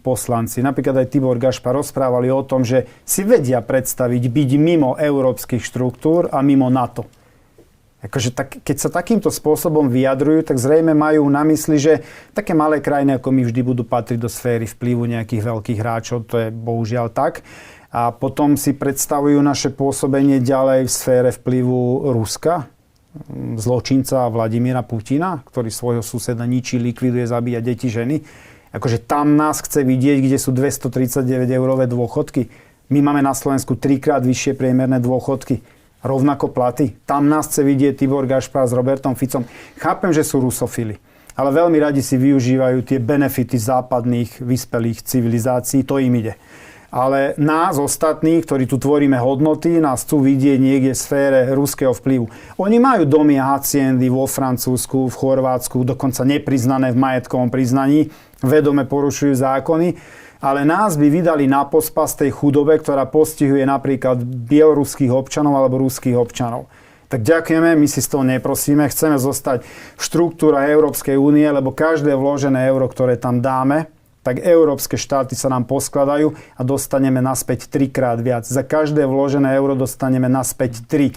poslanci, napríklad aj Tibor Gašpar, rozprávali o tom, že si vedia predstaviť byť mimo európskych štruktúr a mimo NATO. Akože keď sa takýmto spôsobom vyjadrujú, tak zrejme majú na mysli, že také malé krajiny ako my vždy budú patriť do sféry vplyvu nejakých veľkých hráčov, to je bohužiaľ tak. A potom si predstavujú naše pôsobenie ďalej v sfére vplyvu Ruska, zločinca Vladimíra Putina, ktorý svojho suseda ničí, likviduje, zabíja deti, ženy. Akože tam nás chce vidieť, kde sú 239 eurové dôchodky. My máme na Slovensku 3-krát vyššie priemerné dôchodky. Rovnako platy. Tam nás chce vidieť Tibor Gašpar s Robertom Ficom. Chápem, že sú rusofili, ale veľmi radi si využívajú tie benefity západných vyspelých civilizácií. To im ide. Ale nás, ostatných, ktorí tu tvoríme hodnoty, nás chcú vidieť niekde v sfére ruského vplyvu. Oni majú domy a haciendy vo Francúzsku, v Chorvátsku, dokonca nepriznané v majetkovom priznaní, vedome porušujú zákony, ale nás by vydali na pospas tej chudobe, ktorá postihuje napríklad bieloruských občanov alebo ruských občanov. Tak ďakujeme, my si z toho neprosíme, chceme zostať v štruktúre Európskej únie, lebo každé vložené euro, ktoré tam dáme, tak európske štáty sa nám poskladajú a dostaneme naspäť 3-krát viac. Za každé vložené euro dostaneme naspäť 3.